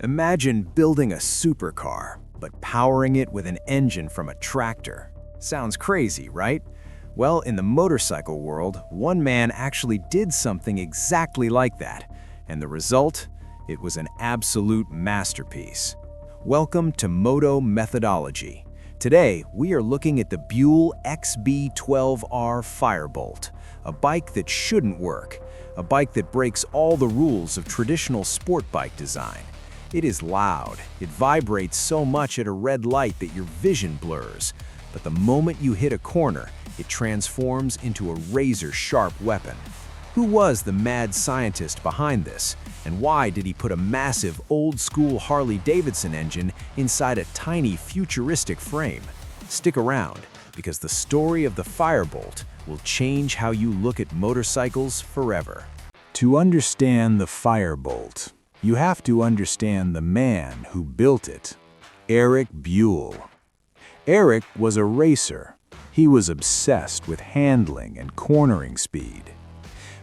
Imagine building a supercar, but powering it with an engine from a tractor. Sounds crazy, right? Well, in the motorcycle world, one man actually did something exactly like that. And the result? It was an absolute masterpiece. Welcome to Moto Methodology. Today, we are looking at the Buell XB12R Firebolt, a bike that shouldn't work, a bike that breaks all the rules of traditional sport bike design. It is loud, it vibrates so much at a red light that your vision blurs, but the moment you hit a corner, it transforms into a razor-sharp weapon. Who was the mad scientist behind this, and why did he put a massive old-school Harley-Davidson engine inside a tiny futuristic frame? Stick around, because the story of the Firebolt will change how you look at motorcycles forever. To understand the Firebolt, you have to understand the man who built it, Erik Buell. Erik was a racer. He was obsessed with handling and cornering speed.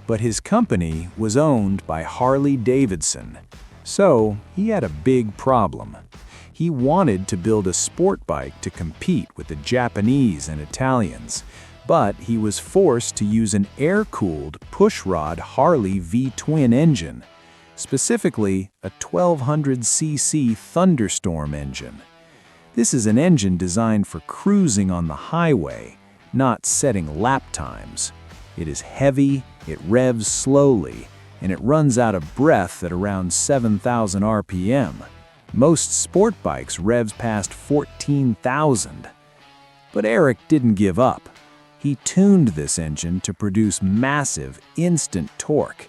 But his company was owned by Harley-Davidson, so he had a big problem. He wanted to build a sport bike to compete with the Japanese and Italians, but he was forced to use an air-cooled pushrod Harley V-Twin engine, specifically a 1200cc Thunderstorm engine. This is an engine designed for cruising on the highway, not setting lap times. It is heavy, it revs slowly, and it runs out of breath at around 7,000 RPM. Most sport bikes revs past 14,000. But Erik didn't give up. He tuned this engine to produce massive, instant torque.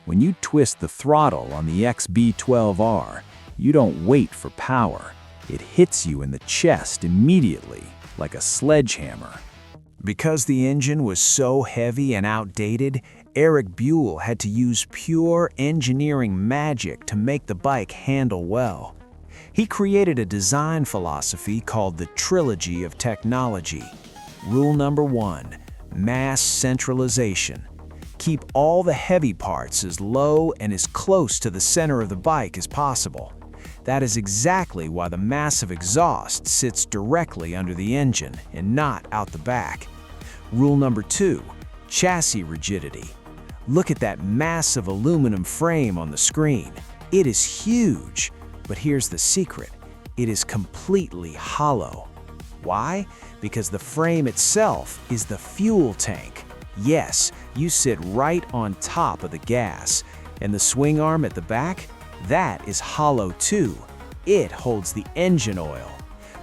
When you twist the throttle on the XB12R, you don't wait for power. It hits you in the chest immediately, like a sledgehammer. Because the engine was so heavy and outdated, Erik Buell had to use pure engineering magic to make the bike handle well. He created a design philosophy called the Trilogy of Technology. Rule number 1, mass centralization. Keep all the heavy parts as low and as close to the center of the bike as possible. That is exactly why the massive exhaust sits directly under the engine and not out the back. Rule number 2, chassis rigidity. Look at that massive aluminum frame on the screen. It is huge, but here's the secret. It is completely hollow. Why? Because the frame itself is the fuel tank. Yes, you sit right on top of the gas. And the swing arm at the back? That is hollow too. It holds the engine oil.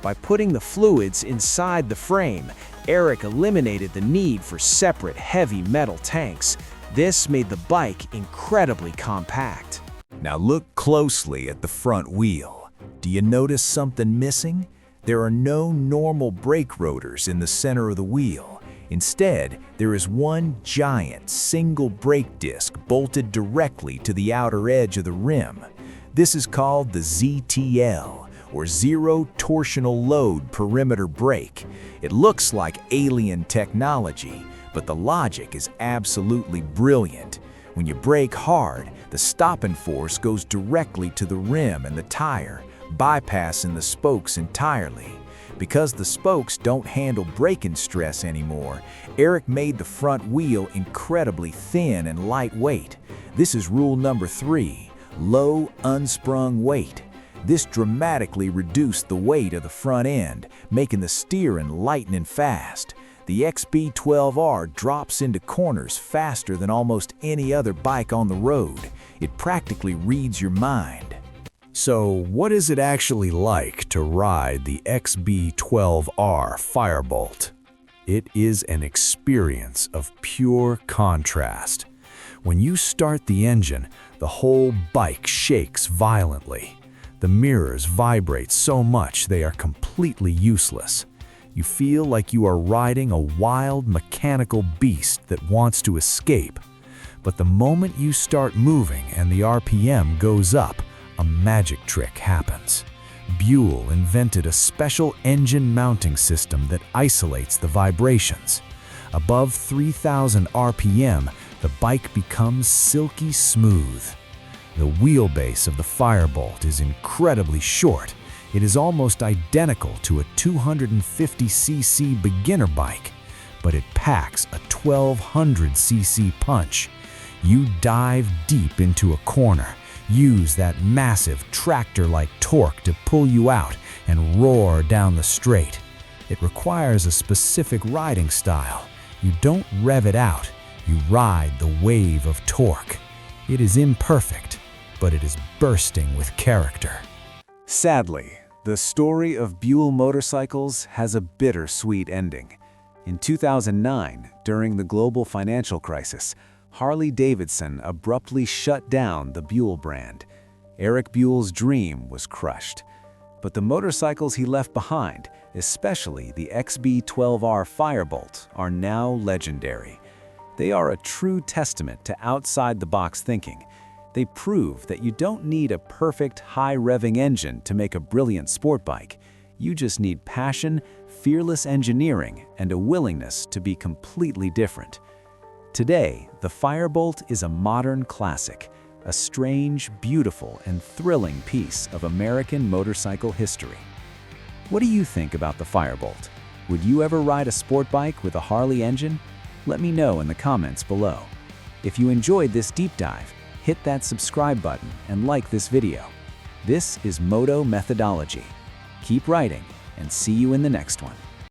By putting the fluids inside the frame, Erik eliminated the need for separate heavy metal tanks. This made the bike incredibly compact. Now look closely at the front wheel. Do you notice something missing? There are no normal brake rotors in the center of the wheel. Instead, there is one giant single brake disc bolted directly to the outer edge of the rim. This is called the ZTL, or Zero Torsional Load Perimeter Brake. It looks like alien technology, but the logic is absolutely brilliant. When you brake hard, the stopping force goes directly to the rim and the tire, bypassing the spokes entirely. Because the spokes don't handle braking stress anymore, Erik made the front wheel incredibly thin and lightweight. This is rule number 3, low unsprung weight. This dramatically reduced the weight of the front end, making the steering light and fast. The XB12R drops into corners faster than almost any other bike on the road. It practically reads your mind. So, what is it actually like to ride the XB12R Firebolt? It is an experience of pure contrast. When you start the engine, the whole bike shakes violently. The mirrors vibrate so much they are completely useless. You feel like you are riding a wild mechanical beast that wants to escape. But the moment you start moving and the RPM goes up, a magic trick happens. Buell invented a special engine mounting system that isolates the vibrations. Above 3,000 RPM, the bike becomes silky smooth. The wheelbase of the Firebolt is incredibly short. It is almost identical to a 250cc beginner bike, but it packs a 1200cc punch. You dive deep into a corner, use that massive tractor-like torque to pull you out and roar down the straight. It requires a specific riding style. You don't rev it out, you ride the wave of torque. It is imperfect, but it is bursting with character. Sadly, the story of Buell motorcycles has a bittersweet ending. In 2009, during the global financial crisis, Harley-Davidson abruptly shut down the Buell brand. Erik Buell's dream was crushed. But the motorcycles he left behind, especially the XB12R Firebolt, are now legendary. They are a true testament to outside-the-box thinking. They prove that you don't need a perfect high-revving engine to make a brilliant sport bike. You just need passion, fearless engineering, and a willingness to be completely different. Today, the Firebolt is a modern classic, a strange, beautiful, and thrilling piece of American motorcycle history. What do you think about the Firebolt? Would you ever ride a sport bike with a Harley engine? Let me know in the comments below. If you enjoyed this deep dive, hit that subscribe button and like this video. This is Moto Methodology. Keep riding and see you in the next one.